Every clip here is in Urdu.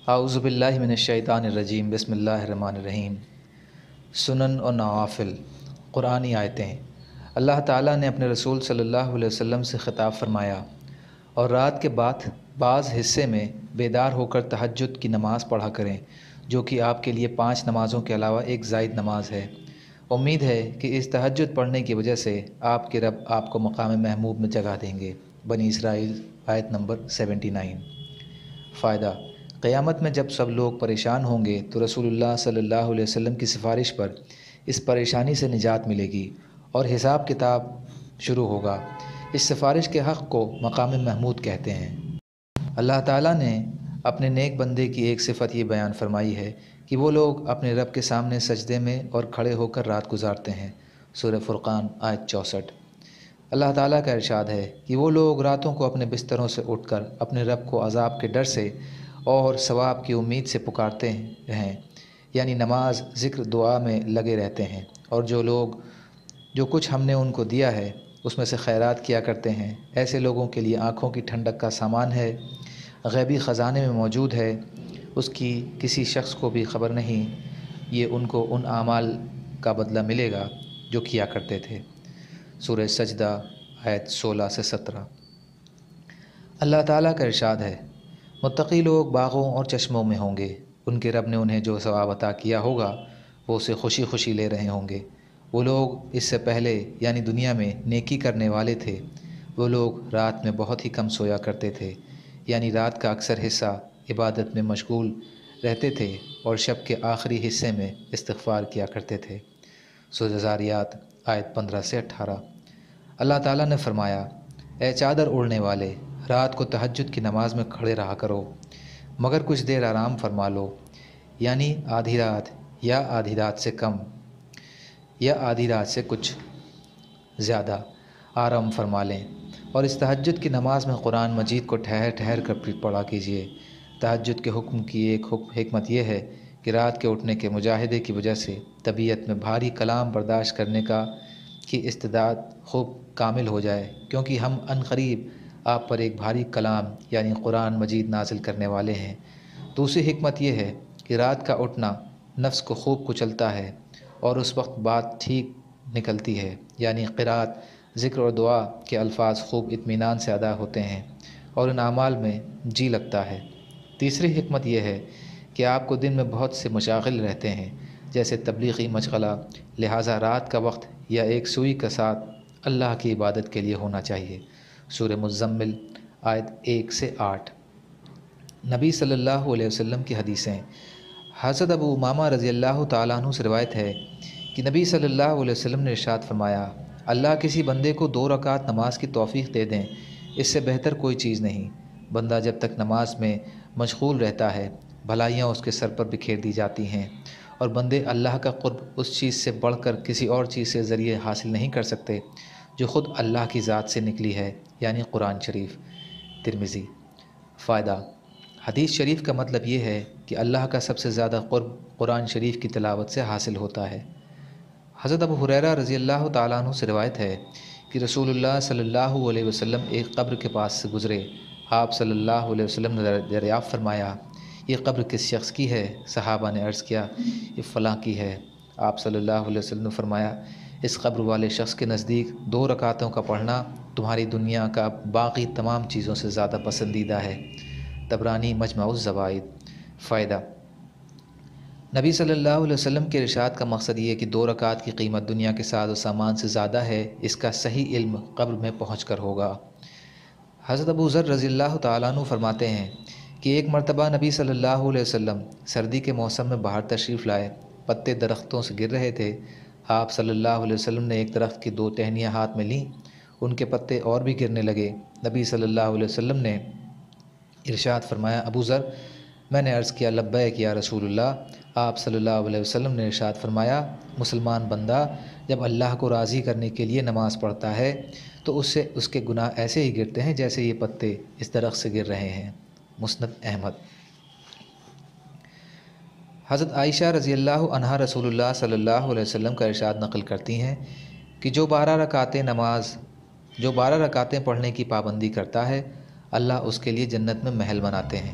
اعوذ باللہ من الشیطان الرجیم، بسم اللہ الرحمن الرحیم۔ سنن و نوافل قرآنی آیتیں۔ اللہ تعالیٰ نے اپنے رسول صلی اللہ علیہ وسلم سے خطاب فرمایا، اور رات کے بعض حصے میں بیدار ہو کر تہجد کی نماز پڑھا کریں، جو کہ آپ کے لیے 5 نمازوں کے علاوہ ایک زائد نماز ہے۔ امید ہے کہ اس تہجد پڑھنے کی وجہ سے آپ کے رب آپ کو مقام محمود میں جگہ دیں گے۔ بنی اسرائیل آیت نمبر 79۔ فائدہ: قیامت میں جب سب لوگ پریشان ہوں گے تو رسول اللہ صلی اللہ علیہ وسلم کی سفارش پر اس پریشانی سے نجات ملے گی اور حساب کتاب شروع ہوگا۔ اس سفارش کے حق کو مقام محمود کہتے ہیں۔ اللہ تعالیٰ نے اپنے نیک بندے کی ایک صفت یہ بیان فرمائی ہے کہ وہ لوگ اپنے رب کے سامنے سجدے میں اور کھڑے ہو کر رات گزارتے ہیں۔ سورہ فرقان آیت 64۔ اللہ تعالیٰ کا ارشاد ہے کہ وہ لوگ راتوں کو اپنے بستروں سے اٹھ کر اپنے رب کو عذاب کے ڈر سے اور ثواب کی امید سے پکارتے ہیں، یعنی نماز، ذکر، دعا میں لگے رہتے ہیں، اور جو کچھ ہم نے ان کو دیا ہے اس میں سے خیرات کیا کرتے ہیں۔ ایسے لوگوں کے لیے آنکھوں کی ٹھنڈک کا سامان ہے، غیبی خزانے میں موجود ہے، اس کی کسی شخص کو بھی خبر نہیں۔ یہ ان کو ان اعمال کا بدلہ ملے گا جو کیا کرتے تھے۔ سورہ سجدہ آیت 16 سے 17۔ اللہ تعالیٰ کا ارشاد ہے، متقی لوگ باغوں اور چشموں میں ہوں گے، ان کے رب نے انہیں جو ثواب عطا کیا ہوگا وہ اسے خوشی خوشی لے رہے ہوں گے۔ وہ لوگ اس سے پہلے یعنی دنیا میں نیکی کرنے والے تھے، وہ لوگ رات میں بہت ہی کم سویا کرتے تھے، یعنی رات کا اکثر حصہ عبادت میں مشغول رہتے تھے اور شب کے آخری حصے میں استغفار کیا کرتے تھے۔ سورہ ذاریات آیت 15 سے 18۔ اللہ تعالیٰ نے فرمایا، اے چادر اوڑھنے والے، رات کو تہجد کی نماز میں کھڑے رہا کرو، مگر کچھ دیر آرام فرما لو، یعنی آدھی رات یا آدھی رات سے کم یا آدھی رات سے کچھ زیادہ آرام فرما لیں، اور اس تہجد کی نماز میں قرآن مجید کو ٹھہر ٹھہر کر پڑھا کیجیے۔ تہجد کے حکم کی ایک حکمت یہ ہے کہ رات کے اٹھنے کے مجاہدے کی وجہ سے طبیعت میں بھاری کلام برداشت کرنے کی استعداد خوب کامل ہو جائے، کیونکہ ہم عنقریب آپ پر ایک بھاری کلام یعنی قرآن مجید نازل کرنے والے ہیں۔ دوسری حکمت یہ ہے کہ رات کا اٹھنا نفس کو خوب کچلتا ہے اور اس وقت بات ٹھیک نکلتی ہے، یعنی قرات، ذکر اور دعا کے الفاظ خوب اطمینان سے ادا ہوتے ہیں اور ان اعمال میں جی لگتا ہے۔ تیسری حکمت یہ ہے کہ آپ کو دن میں بہت سے مشاغل رہتے ہیں، جیسے تبلیغی مشغلہ، لہٰذا رات کا وقت یا ایک سوئی کا ساتھ اللہ کی عبادت کے لیے ہونا چاہیے۔ سورہ مزمل آیت 1 سے 8۔ نبی صلی اللہ علیہ وسلم کی حدیثیں۔ حضرت ابو امامہ رضی اللہ تعالیٰ عنہ سے روایت ہے کہ نبی صلی اللہ علیہ وسلم نے ارشاد فرمایا، اللہ کسی بندے کو 2 رکعت نماز کی توفیق دے دیں، اس سے بہتر کوئی چیز نہیں۔ بندہ جب تک نماز میں مشغول رہتا ہے، بھلائیاں اس کے سر پر بکھیر دی جاتی ہیں، اور بندے اللہ کا قرب اس چیز سے بڑھ کر کسی اور چیز سے ذریعے حاصل نہیں کر سکتے جو خود اللہ کی ذات سے نکلی ہے، یعنی قرآن شریف۔ ترمذی۔ فائدہ: حدیث شریف کا مطلب یہ ہے کہ اللہ کا سب سے زیادہ قرب قرآن شریف کی تلاوت سے حاصل ہوتا ہے۔ حضرت ابو ہریرہ رضی اللہ تعالیٰ عنہ سے روایت ہے کہ رسول اللہ صلی اللہ علیہ وسلم ایک قبر کے پاس سے گزرے۔ آپ صلی اللہ علیہ وسلم نے دریافت فرمایا، یہ قبر کس شخص کی ہے؟ صحابہ نے عرض کیا، یہ فلاں کی ہے۔ آپ صلی اللہ علیہ وسلم نے فرمایا، اس قبر والے شخص کے نزدیک 2 رکعتوں کا پڑھنا تمہاری دنیا کا باقی تمام چیزوں سے زیادہ پسندیدہ ہے۔ طبرانی مجمع الزوائد۔ فائدہ: نبی صلی اللہ علیہ وسلم کے ارشاد کا مقصد یہ کہ 2 رکعت کی قیمت دنیا کے ساز و سامان سے زیادہ ہے، اس کا صحیح علم قبر میں پہنچ کر ہوگا۔ حضرت ابو ذر رضی اللہ تعالیٰ عنہ فرماتے ہیں کہ ایک مرتبہ نبی صلی اللہ علیہ وسلم سردی کے موسم میں باہر تشریف لائے، پتے درختوں سے گر رہے تھے۔ آپ صلی اللہ علیہ وسلم نے ایک درخت کی 2 ٹہنیاں ہاتھ میں لیں، ان کے پتے اور بھی گرنے لگے۔ نبی صلی اللہ علیہ وسلم نے ارشاد فرمایا، ابو ذر، میں نے عرض کیا، لبیک یا رسول اللہ۔ آپ صلی اللہ علیہ وسلم نے ارشاد فرمایا، مسلمان بندہ جب اللہ کو راضی کرنے کے لیے نماز پڑھتا ہے تو اس کے گناہ ایسے ہی گرتے ہیں جیسے یہ پتے اس درخت سے گر رہے ہیں۔ مسند احمد۔ حضرت عائشہ رضی اللہ عنہا رسول اللہ صلی اللہ علیہ وسلم کا ارشاد نقل کرتی ہیں کہ جو 12 رکعتیں پڑھنے کی پابندی کرتا ہے، اللہ اس کے لیے جنت میں محل بناتے ہیں۔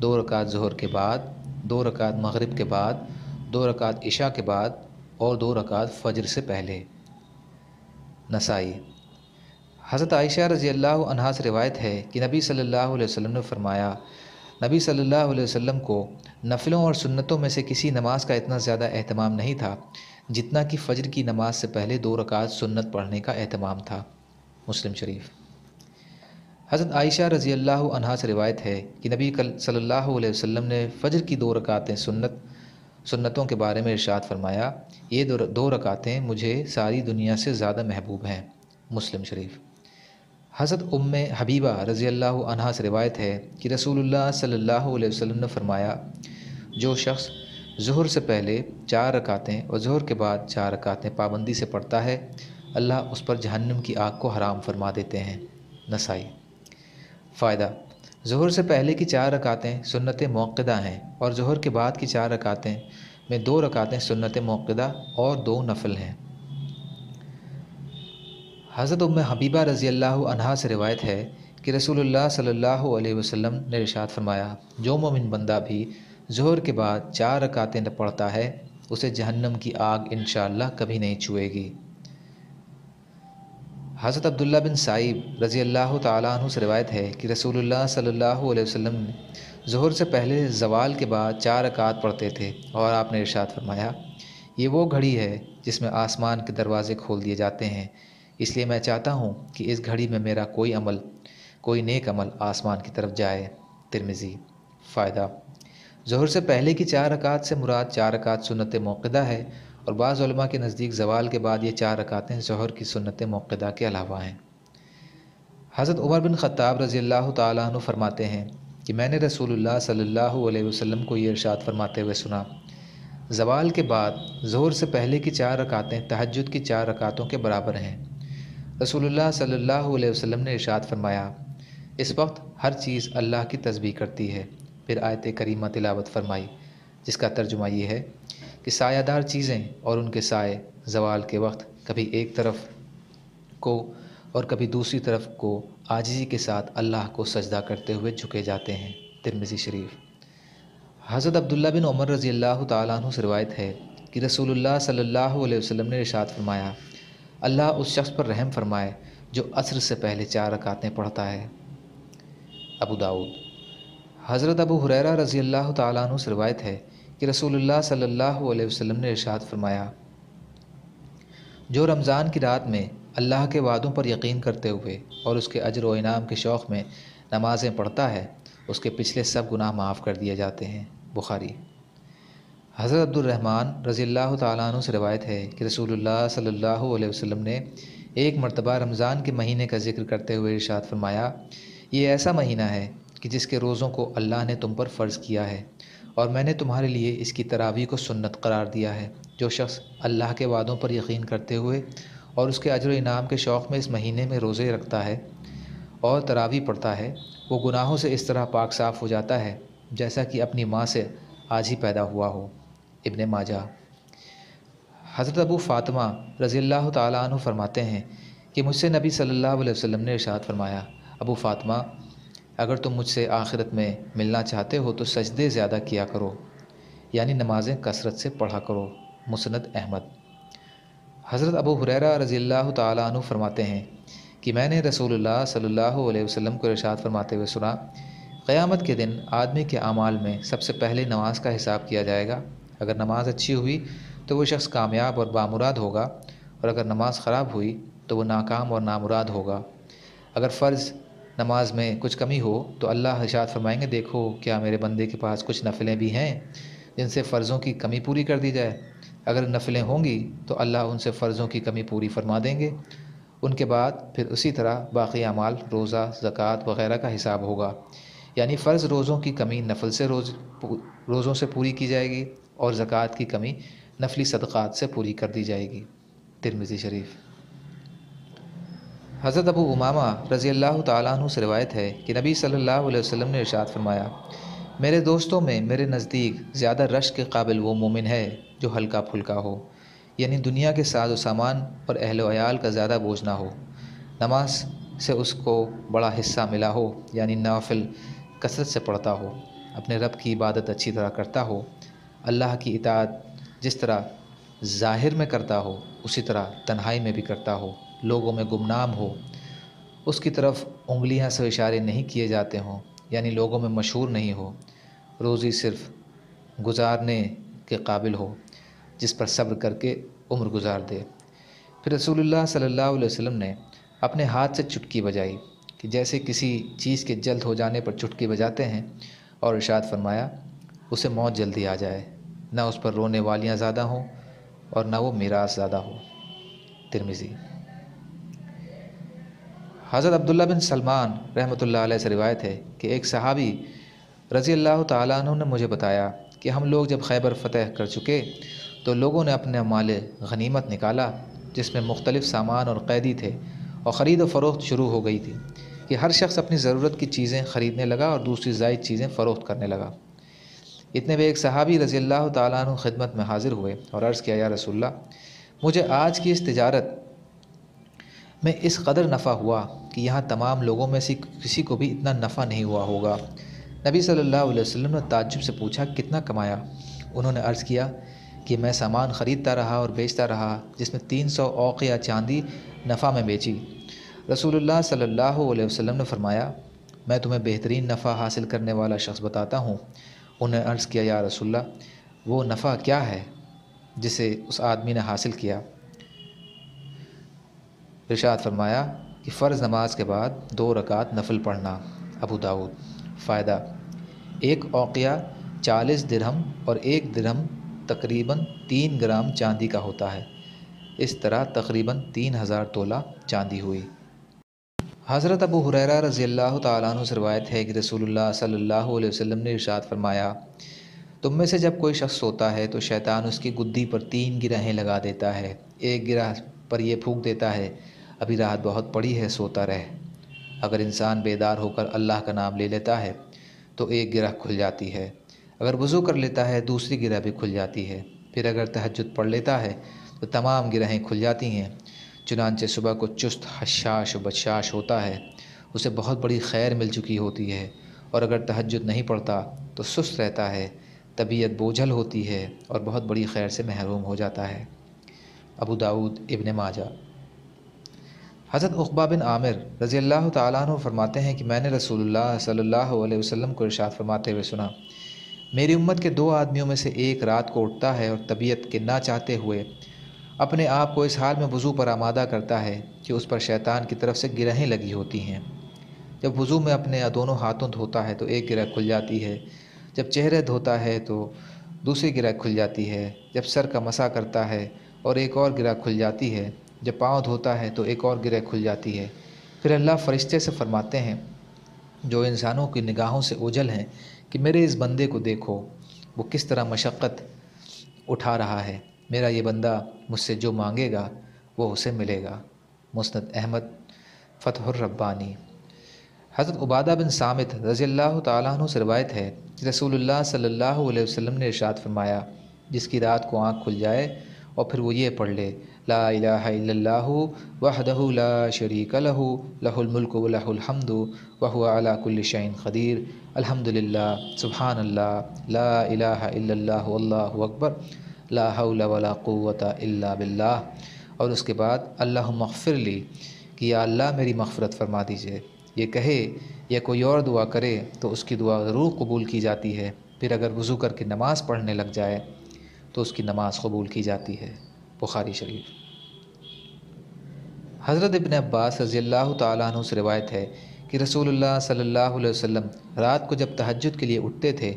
2 رکعت ظہر کے بعد، 2 رکعت مغرب کے بعد، 2 رکعت عشاء کے بعد اور 2 رکعت فجر سے پہلے۔ نسائی۔ حضرت عائشہ رضی اللہ عنہا سے روایت ہے کہ نبی صلی اللہ علیہ وسلم نے فرمایا، نبی صلی اللہ علیہ وسلم کو نفلوں اور سنتوں میں سے کسی نماز کا اتنا زیادہ اہتمام نہیں تھا جتنا کہ فجر کی نماز سے پہلے 2 رکعت سنت پڑھنے کا اہتمام تھا۔ مسلم شریف۔ حضرت عائشہ رضی اللہ عنہا سے روایت ہے کہ نبی صلی اللہ علیہ وسلم نے فجر کی 2 رکعتیں سنتوں کے بارے میں ارشاد فرمایا، یہ 2 رکعتیں مجھے ساری دنیا سے زیادہ محبوب ہیں۔ مسلم شریف۔ حضرت ام حبیبہ رضی اللہ عنہا سے روایت ہے کہ رسول اللہ صلی اللہ علیہ وسلم نے فرمایا، جو شخص ظہر سے پہلے 4 رکعتیں اور ظہر کے بعد 4 رکعتیں پابندی سے پڑھتا ہے، اللہ اس پر جہنم کی آگ کو حرام فرما دیتے ہیں۔ نسائی۔ فائدہ: ظہر سے پہلے کی 4 رکعتیں سنت موقدہ ہیں اور ظہر کے بعد کی 4 رکعتیں میں 2 رکعتیں سنت موقدہ اور 2 نفل ہیں۔ حضرت ام حبیبہ رضی اللہ عنہا سے روایت ہے کہ رسول اللہ صلی اللہ علیہ وسلم نے ارشاد فرمایا، جو مومن بندہ بھی ظہر کے بعد 4 رکعتیں پڑھتا ہے اسے جہنم کی آگ انشاءاللہ کبھی نہیں چھوئے گی۔ حضرت عبداللہ بن سائب رضی اللہ تعالیٰ عنہ سے روایت ہے کہ رسول اللہ صلی اللہ علیہ وسلم نے ظہر سے پہلے زوال کے بعد 4 رکعت پڑھتے تھے اور آپ نے ارشاد فرمایا، یہ وہ گھڑی ہے جس میں آسمان کے دروازے کھول دیے جاتے ہیں، اس لیے میں چاہتا ہوں کہ اس گھڑی میں میرا کوئی نیک عمل آسمان کی طرف جائے۔ ترمذی۔ فائدہ: ظہر سے پہلے کی 4 رکعت سے مراد 4 رکعت سنت موقدہ ہے اور بعض علماء کے نزدیک زوال کے بعد یہ 4 رکعتیں ظہر کی سنت موقدہ کے علاوہ ہیں۔ حضرت عمر بن خطاب رضی اللہ تعالیٰ عنہ فرماتے ہیں کہ میں نے رسول اللہ صلی اللہ علیہ وسلم کو یہ ارشاد فرماتے ہوئے سنا، زوال کے بعد ظہر سے پہلے کی 4 رکعتیں تہجد کی 4 رکعتوں کے برابر ہیں۔ رسول اللہ صلی اللہ علیہ وسلم نے ارشاد فرمایا، اس وقت ہر چیز اللہ کی تسبیح کرتی ہے۔ پھر آیت کریمہ تلاوت فرمائی جس کا ترجمہ یہ ہے کہ سایہ دار چیزیں اور ان کے سائے زوال کے وقت کبھی ایک طرف کو اور کبھی دوسری طرف کو عاجزی کے ساتھ اللہ کو سجدہ کرتے ہوئے جھکے جاتے ہیں۔ ترمذی شریف۔ حضرت عبداللہ بن عمر رضی اللہ تعالیٰ عنہ سے روایت ہے کہ رسول اللہ صلی اللہ علیہ وسلم نے ارشاد فرمایا، اللہ اس شخص پر رحم فرمائے جو عصر سے پہلے 4 رکعتیں پڑھتا ہے۔ ابو داؤد۔ حضرت ابو ہریرہ رضی اللہ تعالیٰ عنہ سے روایت ہے کہ رسول اللہ صلی اللہ علیہ وسلم نے ارشاد فرمایا، جو رمضان کی رات میں اللہ کے وعدوں پر یقین کرتے ہوئے اور اس کے اجر و انعام کے شوق میں نمازیں پڑھتا ہے، اس کے پچھلے سب گناہ معاف کر دیے جاتے ہیں۔ بخاری۔ حضرت عبد الرحمن رضی اللہ تعالیٰ عنہ سے روایت ہے کہ رسول اللہ صلی اللہ علیہ وسلم نے ایک مرتبہ رمضان کے مہینے کا ذکر کرتے ہوئے ارشاد فرمایا، یہ ایسا مہینہ ہے کہ جس کے روزوں کو اللہ نے تم پر فرض کیا ہے اور میں نے تمہارے لیے اس کی تراویح کو سنت قرار دیا ہے۔ جو شخص اللہ کے وعدوں پر یقین کرتے ہوئے اور اس کے اجر و انعام کے شوق میں اس مہینے میں روزے رکھتا ہے اور تراویح پڑھتا ہے، وہ گناہوں سے اس طرح پاک صاف ہو جاتا ہے جیسا کہ اپنی ماں سے آج ہی پیدا ہوا ہو۔ ابن ماجہ۔ حضرت ابو فاطمہ رضی اللہ تعالیٰ عنہ فرماتے ہیں کہ مجھ سے نبی صلی اللہ علیہ وسلم نے ارشاد فرمایا، ابو فاطمہ، اگر تم مجھ سے آخرت میں ملنا چاہتے ہو تو سجدے زیادہ کیا کرو، یعنی نمازیں کثرت سے پڑھا کرو۔ مسند احمد۔ حضرت ابو ہریرہ رضی اللہ تعالیٰ عنہ فرماتے ہیں کہ میں نے رسول اللہ صلی اللہ علیہ وسلم کو ارشاد فرماتے ہوئے سنا، قیامت کے دن آدمی کے اعمال میں سب سے پہلے نماز کا حساب کیا جائے گا۔ اگر نماز اچھی ہوئی تو وہ شخص کامیاب اور بامراد ہوگا، اور اگر نماز خراب ہوئی تو وہ ناکام اور نامراد ہوگا۔ اگر فرض نماز میں کچھ کمی ہو تو اللہ ارشاد فرمائیں گے، دیکھو کیا میرے بندے کے پاس کچھ نفلیں بھی ہیں جن سے فرضوں کی کمی پوری کر دی جائے۔ اگر نفلیں ہوں گی تو اللہ ان سے فرضوں کی کمی پوری فرما دیں گے۔ ان کے بعد پھر اسی طرح باقی اعمال، روزہ، زکوٰۃ وغیرہ کا حساب ہوگا، یعنی فرض روزوں کی کمی نفل سے روزوں سے پوری کی جائے گی اور زکوٰۃ کی کمی نفلی صدقات سے پوری کر دی جائے گی۔ ترمذی شریف۔ حضرت ابو امامہ رضی اللہ تعالیٰ عنہ سے روایت ہے کہ نبی صلی اللہ علیہ وسلم نے ارشاد فرمایا، میرے دوستوں میں میرے نزدیک زیادہ رشک کے قابل وہ مومن ہے جو ہلکا پھلکا ہو، یعنی دنیا کے ساز و سامان اور اہل و عیال کا زیادہ بوجھ نہ ہو، نماز سے اس کو بڑا حصہ ملا ہو، یعنی نوافل کثرت سے پڑھتا ہو، اپنے رب کی عبادت اچھی طرح کرتا ہو، اللہ کی اطاعت جس طرح ظاہر میں کرتا ہو اسی طرح تنہائی میں بھی کرتا ہو، لوگوں میں گمنام ہو، اس کی طرف انگلیاں سے اشارے نہیں کیے جاتے ہوں، یعنی لوگوں میں مشہور نہیں ہو، روزی صرف گزارنے کے قابل ہو، جس پر صبر کر کے عمر گزار دے۔ پھر رسول اللہ صلی اللہ علیہ وسلم نے اپنے ہاتھ سے چٹکی بجائی کہ جیسے کسی چیز کے جلد ہو جانے پر چٹکی بجاتے ہیں، اور ارشاد فرمایا اسے موت جلدی آ جائے، نہ اس پر رونے والیاں زیادہ ہوں اور نہ وہ میراث زیادہ ہو۔ ترمذی۔ حضرت عبداللہ بن سلمان رحمۃ اللہ علیہ سے روایت ہے کہ ایک صحابی رضی اللہ تعالیٰ عنہ نے مجھے بتایا کہ ہم لوگ جب خیبر فتح کر چکے تو لوگوں نے اپنے مال غنیمت نکالا، جس میں مختلف سامان اور قیدی تھے، اور خرید و فروخت شروع ہو گئی تھی کہ ہر شخص اپنی ضرورت کی چیزیں خریدنے لگا اور دوسری زائد چیزیں فروخت کرنے لگا۔ اتنے میں ایک صحابی رضی اللہ تعالیٰ عنہ خدمت میں حاضر ہوئے اور عرض کیا، یا رسول اللہ، مجھے آج کی اس تجارت میں اس قدر نفع ہوا کہ یہاں تمام لوگوں میں سے کسی کو بھی اتنا نفع نہیں ہوا ہوگا۔ نبی صلی اللہ علیہ وسلم نے تعجب سے پوچھا، کتنا کمایا؟ انہوں نے عرض کیا کہ میں سامان خریدتا رہا اور بیچتا رہا، جس میں 300 اوقیہ چاندی نفع میں بیچی۔ رسول اللہ صلی اللہ علیہ وسلم نے فرمایا، میں تمہیں بہترین نفع حاصل کرنے والا شخص بتاتا ہوں۔ انہیں عرض کیا، یا رسول اللہ، وہ نفع کیا ہے جسے اس آدمی نے حاصل کیا؟ ارشاد فرمایا کہ فرض نماز کے بعد 2 رکعت نفل پڑھنا۔ ابو داؤد۔ فائدہ: 1 اوقیہ 40 درہم اور 1 درہم تقریباً 3 گرام چاندی کا ہوتا ہے، اس طرح تقریباً 3000 تولہ چاندی ہوئی۔ حضرت ابو ہریرہ رضی اللہ تعالیٰ عنہ سے روایت ہے کہ رسول اللہ صلی اللہ علیہ وسلم نے ارشاد فرمایا، تم میں سے جب کوئی شخص سوتا ہے تو شیطان اس کی گدی پر 3 گرہیں لگا دیتا ہے، ایک گرہ پر یہ پھونک دیتا ہے، ابھی رات بہت پڑی ہے، سوتا رہ۔ اگر انسان بیدار ہو کر اللہ کا نام لے لیتا ہے تو ایک گرہ کھل جاتی ہے، اگر وضو کر لیتا ہے دوسری گرہ بھی کھل جاتی ہے، پھر اگر تہجد پڑھ لیتا ہے تو تمام گرہیں کھل جاتی ہیں۔ چنانچہ صبح کو چست حشاش و بشاش ہوتا ہے، اسے بہت بڑی خیر مل چکی ہوتی ہے، اور اگر تہجد نہیں پڑھتا تو سست رہتا ہے، طبیعت بوجھل ہوتی ہے اور بہت بڑی خیر سے محروم ہو جاتا ہے۔ ابو داؤد، ابن ماجہ۔ حضرت عقبہ بن عامر رضی اللہ تعالیٰ عنہ فرماتے ہیں کہ میں نے رسول اللہ صلی اللہ علیہ وسلم کو ارشاد فرماتے ہوئے سنا، میری امت کے 2 آدمیوں میں سے ایک رات کو اٹھتا ہے اور طبیعت کے نہ چاہتے ہوئے اپنے آپ کو اس حال میں وضو پر آمادہ کرتا ہے کہ اس پر شیطان کی طرف سے گرہیں لگی ہوتی ہیں۔ جب وضو میں اپنے دونوں ہاتھوں دھوتا ہے تو ایک گرہ کھل جاتی ہے، جب چہرے دھوتا ہے تو دوسری گرہ کھل جاتی ہے، جب سر کا مسح کرتا ہے اور ایک اور گرہ کھل جاتی ہے، جب پاؤں دھوتا ہے تو ایک اور گرہ کھل جاتی ہے۔ پھر اللہ فرشتے سے فرماتے ہیں جو انسانوں کی نگاہوں سے اوجھل ہیں کہ میرے اس بندے کو دیکھو، وہ کس طرح مشقت اٹھا رہا ہے، میرا یہ بندہ مجھ سے جو مانگے گا وہ اسے ملے گا۔ مسند احمد، فتح الربانی۔ حضرت عبادہ بن صامت رضی اللہ تعالیٰ عنہ سے روایت ہے کہ رسول اللہ صلی اللہ علیہ وسلم نے ارشاد فرمایا، جس کی رات کو آنکھ کھل جائے اور پھر وہ یہ پڑھ لے، لا الہ الا اللہ وحدہ لا شریک لہ لہ الملک و لہ الحمد وہو علی کل شیء قدیر، الحمدللہ، سبحان اللہ، لا الہ الا اللہ واللہ اکبر، لا حول ولا قوۃ الا باللہ۔ اور اس کے بعد اللہم اغفر لی، کہ یا اللہ میری مغفرت فرما دیجئے۔ یہ کہے یا کوئی اور دعا کرے تو اس کی دعا ضرور قبول کی جاتی ہے، پھر اگر وضو کر کے نماز پڑھنے لگ جائے تو اس کی نماز قبول کی جاتی ہے۔ بخاری شریف۔ حضرت ابن عباس رضی اللہ تعالیٰ عنہ سے روایت ہے کہ رسول اللہ صلی اللہ علیہ وسلم رات کو جب تہجد کے لیے اٹھتے تھے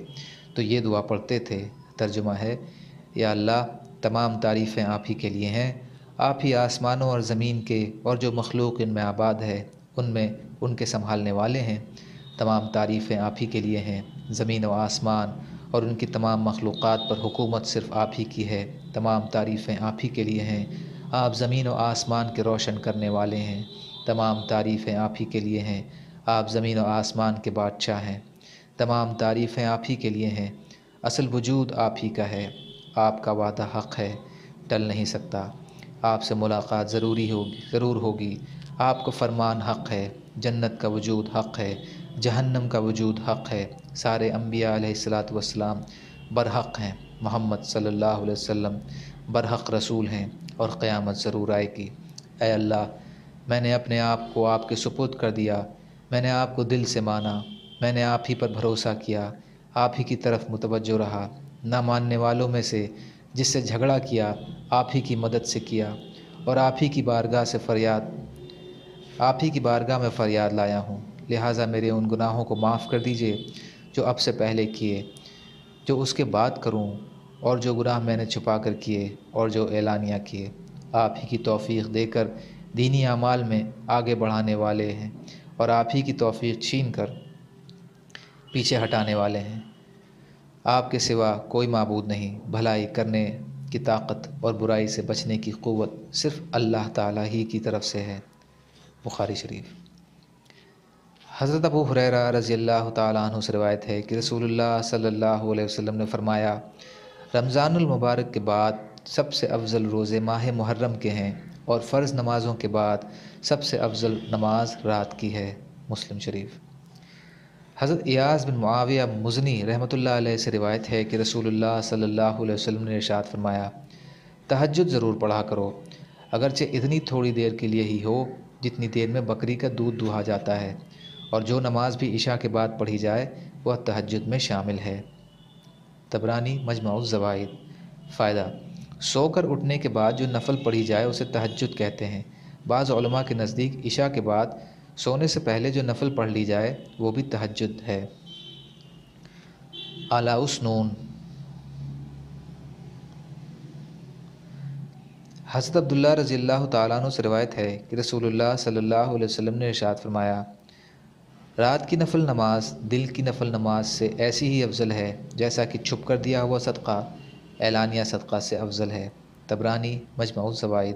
تو یہ دعا پڑھتے تھے۔ ترجمہ ہے، یا اللہ تمام تعریفیں آپ ہی کے لیے ہیں، آپ ہی آسمانوں اور زمین کے اور جو مخلوق ان میں آباد ہے ان کے سنبھالنے والے ہیں۔ تمام تعریفیں آپ ہی کے لیے ہیں، زمین و آسمان اور ان کی تمام مخلوقات پر حکومت صرف آپ ہی کی ہے، تمام تعریفیں آپ ہی کے لیے ہیں، آپ زمین و آسمان کے روشن کرنے والے ہیں، تمام تعریفیں آپ ہی کے لیے ہیں، آپ زمین و آسمان کے بادشاہ ہیں، تمام تعریفیں آپ ہی کے لیے ہیں، اصل وجود آپ ہی کا ہے، آپ کا وعدہ حق ہے، ٹل نہیں سکتا، آپ سے ملاقات ضرور ہوگی، آپ کو فرمان حق ہے، جنت کا وجود حق ہے، جہنم کا وجود حق ہے، سارے انبیاء علیہ الصلاۃ والسلام برحق ہیں، محمد صلی اللہ علیہ وسلم برحق رسول ہیں اور قیامت ضرور آئے گی۔ اے اللہ، میں نے اپنے آپ کو آپ کے سپرد کر دیا، میں نے آپ کو دل سے مانا، میں نے آپ ہی پر بھروسہ کیا، آپ ہی کی طرف متوجہ رہا، نہ ماننے والوں میں سے جس سے جھگڑا کیا آپ ہی کی مدد سے کیا، اور آپ ہی کی بارگاہ میں فریاد لایا ہوں، لہٰذا میرے ان گناہوں کو معاف کر دیجئے جو اب سے پہلے کیے، جو اس کے بعد کروں، اور جو گناہ میں نے چھپا کر کیے اور جو اعلانیہ کیے۔ آپ ہی کی توفیق دے کر دینی اعمال میں آگے بڑھانے والے ہیں، اور آپ ہی کی توفیق چھین کر پیچھے ہٹانے والے ہیں۔ آپ کے سوا کوئی معبود نہیں، بھلائی کرنے کی طاقت اور برائی سے بچنے کی قوت صرف اللہ تعالیٰ ہی کی طرف سے ہے۔ بخاری شریف۔ حضرت ابو ہریرہ رضی اللہ تعالیٰ عنہ سے روایت ہے کہ رسول اللہ صلی اللہ علیہ وسلم نے فرمایا، رمضان المبارک کے بعد سب سے افضل روزے ماہ محرم کے ہیں، اور فرض نمازوں کے بعد سب سے افضل نماز رات کی ہے۔ مسلم شریف۔ حضرت ایاز بن معاویہ مزنی رحمۃ اللہ علیہ سے روایت ہے کہ رسول اللہ صلی اللہ علیہ وسلم نے ارشاد فرمایا، تہجد ضرور پڑھا کرو، اگرچہ اتنی تھوڑی دیر کے لیے ہی ہو جتنی دیر میں بکری کا دودھ دہا جاتا ہے، اور جو نماز بھی عشاء کے بعد پڑھی جائے وہ تہجد میں شامل ہے۔ طبرانی مجمع الزوائد۔ فائدہ: سو کر اٹھنے کے بعد جو نفل پڑھی جائے اسے تہجد کہتے ہیں۔ بعض علماء کے نزدیک عشاء کے بعد سونے سے پہلے جو نفل پڑھ لی جائے وہ بھی تہجد ہے۔ اعلیٰ السنون۔ حضرت عبداللہ رضی اللہ تعالیٰ عنہ سے روایت ہے کہ رسول اللہ صلی اللہ علیہ وسلم نے ارشاد فرمایا، رات کی نفل نماز دل کی نفل نماز سے ایسی ہی افضل ہے جیسا کہ چھپ کر دیا ہوا صدقہ اعلانیہ صدقہ سے افضل ہے۔ طبرانی مجمع الزوائد۔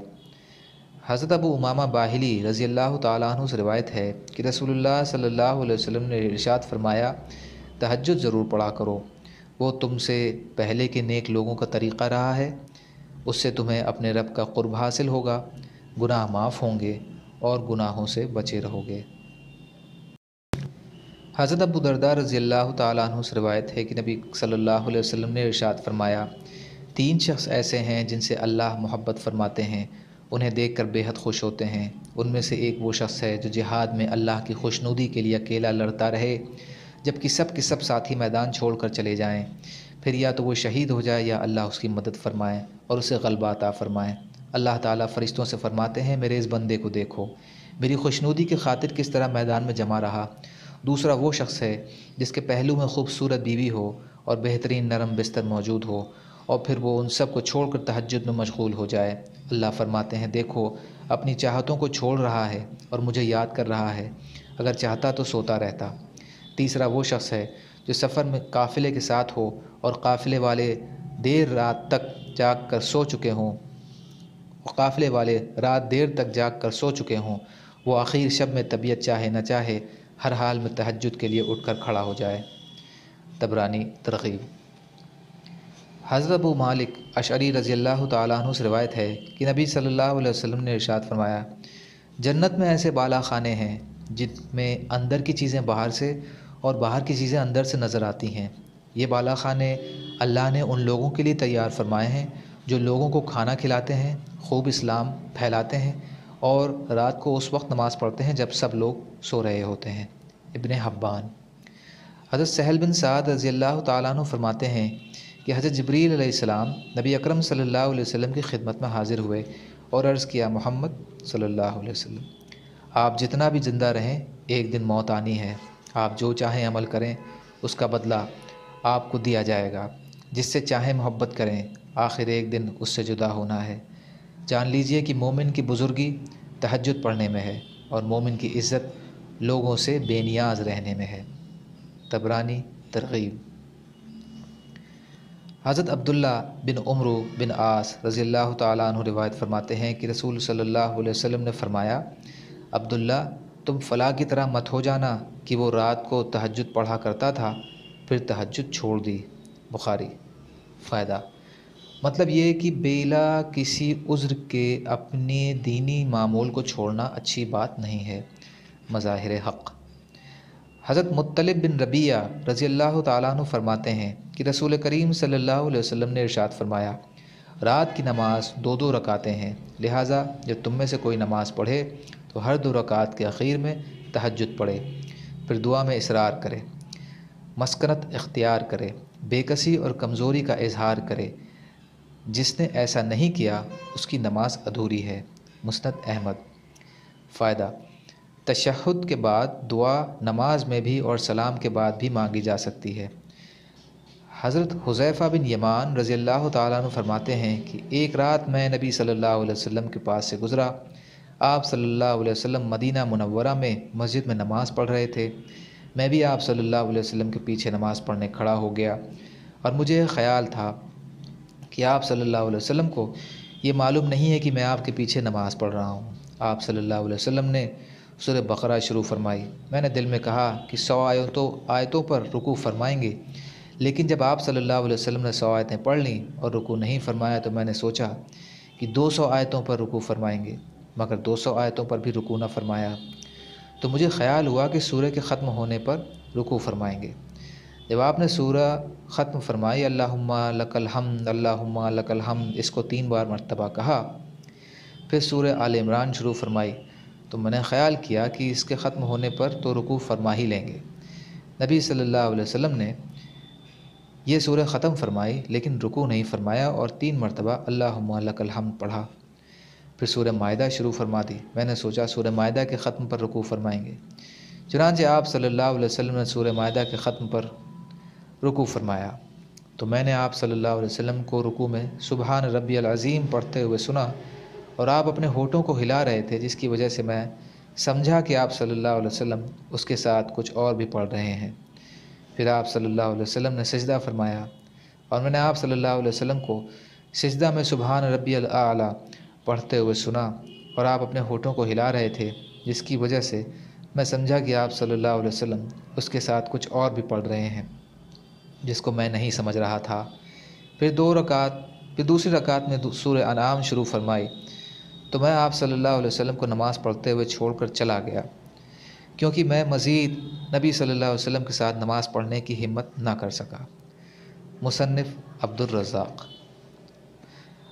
حضرت ابو امامہ باہلی رضی اللہ تعالیٰ عنہ سے روایت ہے کہ رسول اللہ صلی اللہ علیہ وسلم نے ارشاد فرمایا، تہجد ضرور پڑھا کرو، وہ تم سے پہلے کے نیک لوگوں کا طریقہ رہا ہے، اس سے تمہیں اپنے رب کا قرب حاصل ہوگا، گناہ معاف ہوں گے اور گناہوں سے بچے رہو گے۔ حضرت ابو درداء رضی اللہ تعالیٰ عنہ سے روایت ہے کہ نبی صلی اللہ علیہ وسلم نے ارشاد فرمایا، تین شخص ایسے ہیں جن سے اللہ محبت فرماتے ہیں، انہیں دیکھ کر بے حد خوش ہوتے ہیں۔ ان میں سے ایک وہ شخص ہے جو جہاد میں اللہ کی خوشنودی کے لیے اکیلا لڑتا رہے، جبکہ سب کے سب ساتھی میدان چھوڑ کر چلے جائیں، پھر یا تو وہ شہید ہو جائے یا اللہ اس کی مدد فرمائے اور اسے غلبہ عطا فرمائے۔ اللہ تعالیٰ فرشتوں سے فرماتے ہیں، میرے اس بندے کو دیکھو، میری خوشنودی کی خاطر کس طرح میدان میں جمع رہا۔ دوسرا وہ شخص ہے جس کے پہلو میں خوبصورت بیوی ہو اور بہترین نرم بستر موجود ہو، اور پھر وہ ان سب کو چھوڑ کر تہجد میں مشغول ہو جائے۔ اللہ فرماتے ہیں، دیکھو اپنی چاہتوں کو چھوڑ رہا ہے اور مجھے یاد کر رہا ہے، اگر چاہتا تو سوتا رہتا۔ تیسرا وہ شخص ہے جو سفر میں قافلے کے ساتھ ہو اور قافلے والے رات دیر تک جاگ کر سو چکے ہوں، وہ آخر شب میں طبیعت چاہے نہ چاہے ہر حال میں تہجد کے لیے اٹھ کر کھڑا ہو جائے۔ طبرانی ترغیب۔ حضرت ابو مالک اشعری رضی اللہ تعالیٰ عنہ سے روایت ہے کہ نبی صلی اللہ علیہ وسلم نے ارشاد فرمایا، جنت میں ایسے بالا خانے ہیں جن میں اندر کی چیزیں باہر سے اور باہر کی چیزیں اندر سے نظر آتی ہیں۔ یہ بالا خانے اللہ نے ان لوگوں کے لیے تیار فرمائے ہیں جو لوگوں کو کھانا کھلاتے ہیں، خوب اسلام پھیلاتے ہیں اور رات کو اس وقت نماز پڑھتے ہیں جب سب لوگ سو رہے ہوتے ہیں۔ ابن حبان۔ حضرت سہل بن سعد رضی اللہ تعالیٰ عنہ فرماتے ہیں کہ حضرت جبریل علیہ السلام نبی اکرم صلی اللہ علیہ وسلم کی خدمت میں حاضر ہوئے اور عرض کیا، محمد صلی اللہ علیہ وسلم، آپ جتنا بھی زندہ رہیں ایک دن موت آنی ہے، آپ جو چاہیں عمل کریں اس کا بدلہ آپ کو دیا جائے گا، جس سے چاہیں محبت کریں، آخر ایک دن اس سے جدا ہونا ہے۔ جان لیجئے کہ مومن کی بزرگی تہجد پڑھنے میں ہے اور مومن کی عزت لوگوں سے بے نیاز رہنے میں ہے۔ طبرانی ترغیب۔ حضرت عبداللہ بن عمرو بن عاص رضی اللہ تعالیٰ عنہ روایت فرماتے ہیں کہ رسول صلی اللہ علیہ وسلم نے فرمایا، عبداللہ تم فلاں کی طرح مت ہو جانا کہ وہ رات کو تہجد پڑھا کرتا تھا پھر تہجد چھوڑ دی۔ بخاری۔ فائدہ: مطلب یہ کہ بلا کسی عذر کے اپنے دینی معمول کو چھوڑنا اچھی بات نہیں ہے۔ مظاہر حق۔ حضرت مطلب بن ربیعہ رضی اللہ تعالیٰ عنہ فرماتے ہیں کہ رسول کریم صلی اللہ علیہ وسلم نے ارشاد فرمایا، رات کی نماز 2 رکعتیں ہیں، لہٰذا جب تم میں سے کوئی نماز پڑھے تو ہر 2 رکعت کے اخیر میں تہجد پڑھے، پھر دعا میں اصرار کرے، مسکنت اختیار کرے، بے کسی اور کمزوری کا اظہار کرے۔ جس نے ایسا نہیں کیا اس کی نماز ادھوری ہے۔ مسند احمد۔ فائدہ: تشہد کے بعد دعا نماز میں بھی اور سلام کے بعد بھی مانگی جا سکتی ہے۔ حضرت حذیفہ بن یمان رضی اللہ تعالیٰ عنہ فرماتے ہیں کہ ایک رات میں نبی صلی اللہ علیہ وسلم کے پاس سے گزرا۔ آپ صلی اللہ علیہ وسلم مدینہ منورہ میں مسجد میں نماز پڑھ رہے تھے۔ میں بھی آپ صلی اللہ علیہ وسلم کے پیچھے نماز پڑھنے کھڑا ہو گیا اور مجھے خیال تھا کہ آپ صلی اللہ علیہ وسلم کو یہ معلوم نہیں ہے کہ میں آپ کے پیچھے نماز پڑھ رہا ہوں۔ آپ صلی اللہ علیہ وسلم نے سورہ بقرہ شروع فرمائی۔ میں نے دل میں کہا کہ 100 آیتوں پر رکوع فرمائیں گے، لیکن جب آپ صلی اللہ علیہ وسلم نے 100 آیتیں پڑھ لیں اور رکوع نہیں فرمایا تو میں نے سوچا کہ 200 آیتوں پر رکوع فرمائیں گے، مگر 200 آیتوں پر بھی رکوع نہ فرمایا، تو مجھے خیال ہوا کہ سورہ کے ختم ہونے پر رکوع فرمائیں گے۔ جب آپ نے سورہ ختم فرمائی، اللہم لک الحمد اللہم لک الحمد، اس کو 3 بار مرتبہ کہا، پھر سورہ آل عمران شروع فرمائی، تو میں نے خیال کیا کہ اس کے ختم ہونے پر تو رکوع فرما ہی لیں گے۔ نبی صلی اللہ علیہ وسلم نے یہ سورہ ختم فرمائی لیکن رکوع نہیں فرمایا اور 3 مرتبہ اللہم لک الحمد پڑھا، پھر سورہ مائدہ شروع فرما دی۔ میں نے سوچا سورہ مائدہ کے ختم پر رکوع فرمائیں گے، چنانچہ آپ صلی اللہ علیہ وسلم نے سورہ مائدہ کے ختم پر رکوع فرمایا، تو میں نے آپ صلی اللہ علیہ وسلم کو رکوع میں سبحان ربی العظیم پڑھتے ہوئے سنا اور آپ اپنے ہونٹوں کو ہلا رہے تھے، جس کی وجہ سے میں سمجھا کہ آپ صلی اللہ علیہ وسلم اس کے ساتھ کچھ اور بھی پڑھ رہے ہیں۔ پھر آپ صلی اللہ علیہ وسلم نے سجدہ فرمایا اور میں نے آپ صلی اللہ علیہ وسلم کو سجدہ میں سبحان ربی الاعلیٰ پڑھتے ہوئے سنا اور آپ اپنے ہونٹوں کو ہلا رہے تھے، جس کی وجہ سے میں سمجھا کہ آپ صلی اللہ علیہ وسلم اس کے ساتھ کچھ اور بھی پڑھ رہے ہیں، جس کو میں نہیں سمجھ رہا تھا۔ پھر دوسری رکعت میں سورہ انعام شروع فرمائی، تو میں آپ صلی اللہ علیہ وسلم کو نماز پڑھتے ہوئے چھوڑ کر چلا گیا، کیونکہ میں مزید نبی صلی اللہ علیہ وسلم کے ساتھ نماز پڑھنے کی ہمت نہ کر سکا۔ مصنف عبد الرزاق۔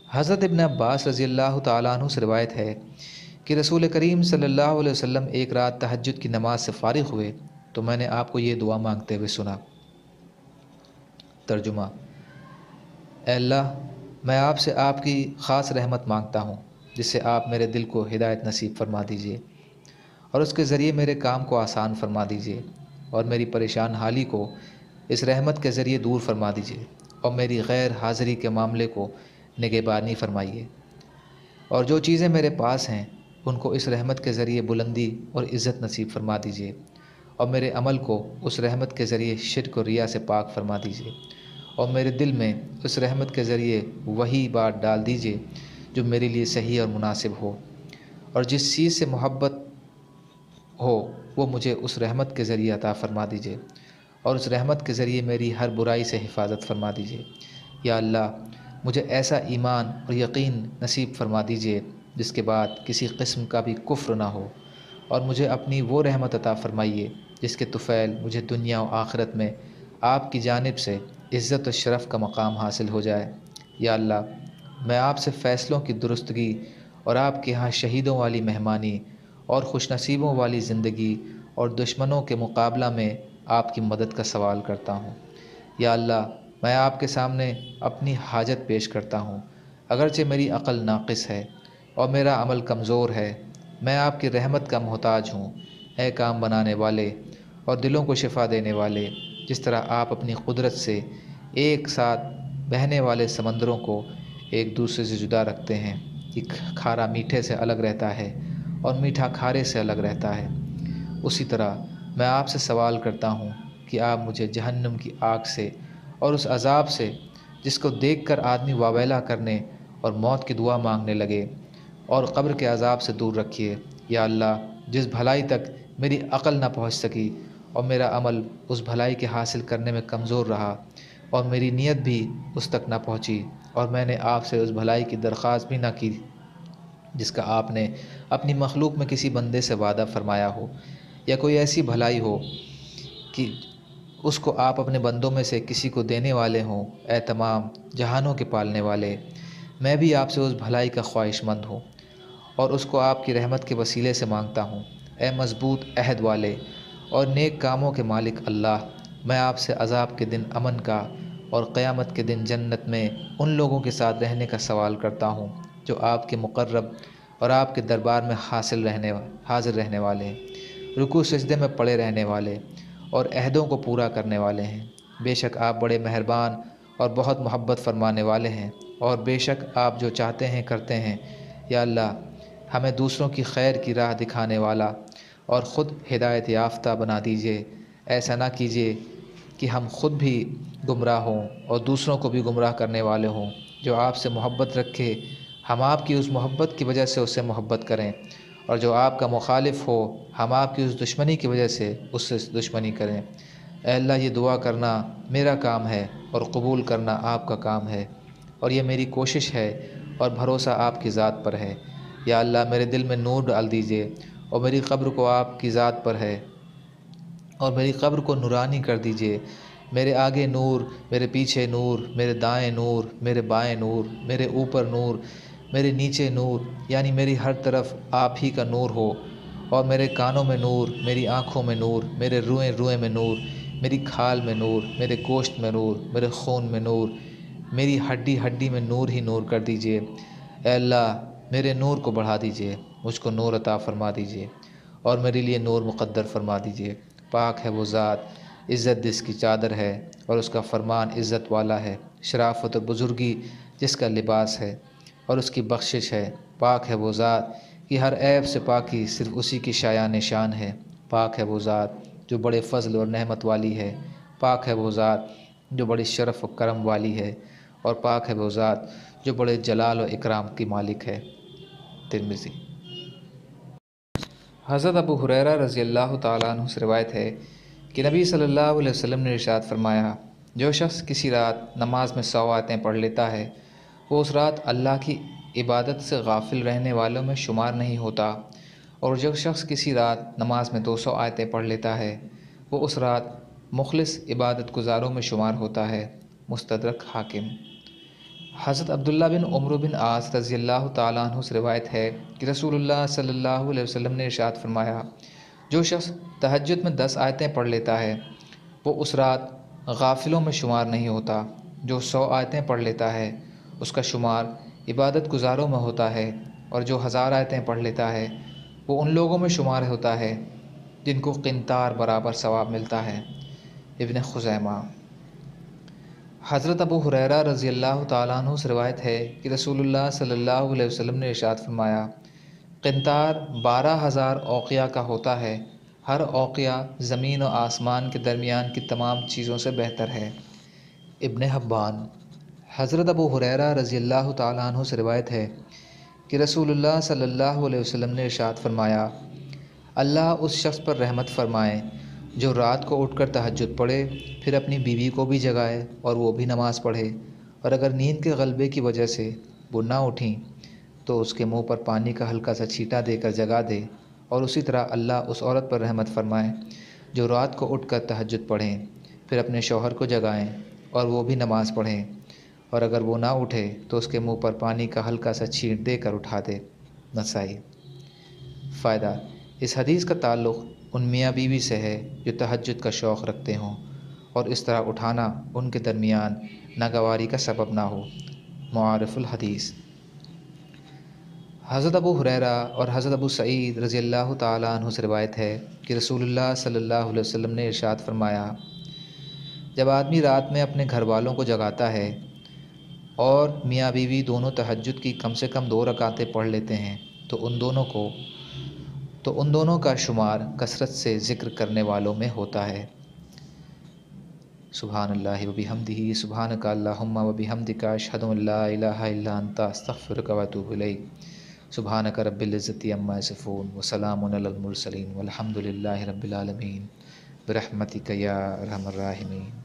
حضرت ابن عباس رضی اللہ تعالیٰ عنہ سے روایت ہے کہ رسول کریم صلی اللہ علیہ وسلم ایک رات تہجد کی نماز سے فارغ ہوئے تو میں نے آپ کو یہ دعا مانگتے ہوئے سنا۔ ترجمہ: اے اللہ، میں آپ سے آپ کی خاص رحمت مانگتا ہوں، جس سے آپ میرے دل کو ہدایت نصیب فرما دیجیے اور اس کے ذریعے میرے کام کو آسان فرما دیجیے اور میری پریشان حالی کو اس رحمت کے ذریعے دور فرما دیجیے اور میری غیر حاضری کے معاملے کو نگہبانی فرمائیے، اور جو چیزیں میرے پاس ہیں ان کو اس رحمت کے ذریعے بلندی اور عزت نصیب فرما دیجیے اور میرے عمل کو اس رحمت کے ذریعے شرک اور ریا سے پاک فرما دیجیے اور میرے دل میں اس رحمت کے ذریعے وہی بات ڈال دیجیے جو میرے لیے صحیح اور مناسب ہو، اور جس چیز سے محبت ہو وہ مجھے اس رحمت کے ذریعے عطا فرما دیجیے اور اس رحمت کے ذریعے میری ہر برائی سے حفاظت فرما دیجیے۔ یا اللہ، مجھے ایسا ایمان اور یقین نصیب فرما دیجیے جس کے بعد کسی قسم کا بھی کفر نہ ہو، اور مجھے اپنی وہ رحمت عطا فرمائیے جس کے طفیل مجھے دنیا و آخرت میں آپ کی جانب سے عزت و شرف کا مقام حاصل ہو جائے۔ یا اللہ، میں آپ سے فیصلوں کی درستگی اور آپ کے ہاں شہیدوں والی مہمانی اور خوش نصیبوں والی زندگی اور دشمنوں کے مقابلہ میں آپ کی مدد کا سوال کرتا ہوں۔ یا اللہ، میں آپ کے سامنے اپنی حاجت پیش کرتا ہوں، اگرچہ میری عقل ناقص ہے اور میرا عمل کمزور ہے، میں آپ کی رحمت کا محتاج ہوں۔ اے کام بنانے والے اور دلوں کو شفا دینے والے، جس طرح آپ اپنی قدرت سے ایک ساتھ بہنے والے سمندروں کو ایک دوسرے سے جدا رکھتے ہیں کہ کھارا میٹھے سے الگ رہتا ہے اور میٹھا کھارے سے الگ رہتا ہے، اسی طرح میں آپ سے سوال کرتا ہوں کہ آپ مجھے جہنم کی آگ سے اور اس عذاب سے جس کو دیکھ کر آدمی واویلا کرنے اور موت کی دعا مانگنے لگے، اور قبر کے عذاب سے دور رکھیے۔ یا اللہ، جس بھلائی تک میری عقل نہ پہنچ سکی اور میرا عمل اس بھلائی کے حاصل کرنے میں کمزور رہا اور میری نیت بھی اس تک نہ پہنچی، اور میں نے آپ سے اس بھلائی کی درخواست بھی نہ کی جس کا آپ نے اپنی مخلوق میں کسی بندے سے وعدہ فرمایا ہو، یا کوئی ایسی بھلائی ہو کہ اس کو آپ اپنے بندوں میں سے کسی کو دینے والے ہوں۔ اے تمام جہانوں کے پالنے والے، میں بھی آپ سے اس بھلائی کا خواہش مند ہوں اور اس کو آپ کی رحمت کے وسیلے سے مانگتا ہوں۔ اے مضبوط عہد والے اور نیک کاموں کے مالک اللہ، میں آپ سے عذاب کے دن امن کا اور قیامت کے دن جنت میں ان لوگوں کے ساتھ رہنے کا سوال کرتا ہوں جو آپ کے مقرب اور آپ کے دربار میں حاضر رہنے والے ہیں، رکوع سجدے میں پڑے رہنے والے اور عہدوں کو پورا کرنے والے ہیں۔ بے شک آپ بڑے مہربان اور بہت محبت فرمانے والے ہیں، اور بے شک آپ جو چاہتے ہیں کرتے ہیں۔ یا اللہ، ہمیں دوسروں کی خیر کی راہ دکھانے والا اور خود ہدایت یافتہ بنا دیجیے۔ ایسا نہ کیجیے کہ ہم خود بھی گمراہ ہوں اور دوسروں کو بھی گمراہ کرنے والے ہوں۔ جو آپ سے محبت رکھے، ہم آپ کی اس محبت کی وجہ سے اس سے محبت کریں، اور جو آپ کا مخالف ہو، ہم آپ کی اس دشمنی کی وجہ سے اس سے دشمنی کریں۔ اے اللہ، یہ دعا کرنا میرا کام ہے اور قبول کرنا آپ کا کام ہے، اور یہ میری کوشش ہے اور بھروسہ آپ کی ذات پر ہے۔ یا اللہ، میرے دل میں نور ڈال دیجیے، اور میری قبر کو آپ کی ذات پر ہے، اور میری قبر کو نورانی کر دیجیے۔ میرے آگے نور، میرے پیچھے نور، میرے دائیں نور، میرے بائیں نور، میرے اوپر نور، میرے نیچے نور، یعنی میری ہر طرف آپ ہی کا نور ہو، اور میرے کانوں میں نور، میری آنکھوں میں نور، میرے روئیں میں نور، میری کھال میں نور، میرے گوشت میں نور، میرے خون میں نور، میری ہڈی ہڈی میں نور ہی نور کر دیجیے۔ اے اللہ، میرے نور کو بڑھا دیجیے، مجھ کو نور عطا فرما دیجیے، اور میرے لیے نور مقدر فرما دیجیے۔ پاک ہے وہ ذات، عزت جس کی چادر ہے، اور اس کا فرمان عزت والا ہے۔ شرافت اور بزرگی جس کا لباس ہے، اور اس کی بخشش ہے۔ پاک ہے وہ ذات کہ ہر عیب سے پاکی صرف اسی کی شایان شان ہے۔ پاک ہے وہ ذات جو بڑے فضل اور نعمت والی ہے۔ پاک ہے وہ ذات جو بڑی شرف و کرم والی ہے، اور پاک ہے وہ ذات جو بڑے جلال و اکرام کی مالک ہے۔ ترمذی۔ حضرت ابو ہریرہ رضی اللہ تعالیٰ عنہ سے روایت ہے کہ نبی صلی اللہ علیہ وسلم نے ارشاد فرمایا، جو شخص کسی رات نماز میں 100 آیتیں پڑھ لیتا ہے، وہ اس رات اللہ کی عبادت سے غافل رہنے والوں میں شمار نہیں ہوتا، اور جو شخص کسی رات نماز میں 200 آیتیں پڑھ لیتا ہے، وہ اس رات مخلص عبادت گزاروں میں شمار ہوتا ہے۔ مستدرک حاکم۔ حضرت عبداللہ بن عمرو بن عاص رضی اللہ تعالیٰ عنہ سے روایت ہے کہ رسول اللہ صلی اللہ علیہ وسلم نے ارشاد فرمایا، جو شخص تہجد میں 10 آیتیں پڑھ لیتا ہے، وہ اس رات غافلوں میں شمار نہیں ہوتا۔ جو 100 آیتیں پڑھ لیتا ہے، اس کا شمار عبادت گزاروں میں ہوتا ہے، اور جو 1000 آیتیں پڑھ لیتا ہے، وہ ان لوگوں میں شمار ہوتا ہے جن کو قنطار برابر ثواب ملتا ہے۔ ابن خزیمہ۔ حضرت ابو ہریرہ رضی اللہ تعالیٰ عنہ سے روایت ہے کہ رسول اللہ صلی اللہ علیہ وسلم نے ارشاد فرمایا، قنطار 12,000 اوقیہ کا ہوتا ہے، ہر اوقیہ زمین و آسمان کے درمیان کی تمام چیزوں سے بہتر ہے۔ ابن حبان۔ حضرت ابو ہریرہ رضی اللہ تعالیٰ عنہ سے روایت ہے کہ رسول اللہ صلی اللہ علیہ وسلم نے ارشاد فرمایا، اللہ اس شخص پر رحمت فرمائے جو رات کو اٹھ کر تہجد پڑھے، پھر اپنی بیوی کو بھی جگائے اور وہ بھی نماز پڑھے، اور اگر نیند کے غلبے کی وجہ سے وہ نہ اٹھیں تو اس کے منہ پر پانی کا ہلکا سا چھینٹا دے کر جگا دے، اور اسی طرح اللہ اس عورت پر رحمت فرمائے جو رات کو اٹھ کر تہجد پڑھیں، پھر اپنے شوہر کو جگائیں اور وہ بھی نماز پڑھیں، اور اگر وہ نہ اٹھے تو اس کے منہ پر پانی کا ہلکا سا چھینٹ دے کر اٹھا دے۔ نسائی۔ فائدہ: اس حدیث کا تعلق ان میاں بیوی سے ہے جو تہجد کا شوق رکھتے ہوں، اور اس طرح اٹھانا ان کے درمیان ناگواری کا سبب نہ ہو۔ معارف الحدیث۔ حضرت ابو ہریرہ اور حضرت ابو سعید رضی اللہ تعالیٰ عنہ سے روایت ہے کہ رسول اللہ صلی اللہ علیہ وسلم نے ارشاد فرمایا، جب آدمی رات میں اپنے گھر والوں کو جگاتا ہے اور میاں بیوی دونوں تہجد کی کم سے کم 2 رکعتیں پڑھ لیتے ہیں تو ان دونوں کا شمار کثرت سے ذکر کرنے والوں میں ہوتا ہے۔ سبحان اللہ و بحمدہ، سبحانک اللہم و بحمدک، اشہد ان لا الہ الا انت، استغفرک و اتوب الیک۔ سبحانک رب العزت عما یصفون وسلام علی المرسلین والحمد للہ رب العالمین، برحمتک یا ارحم الراحمین۔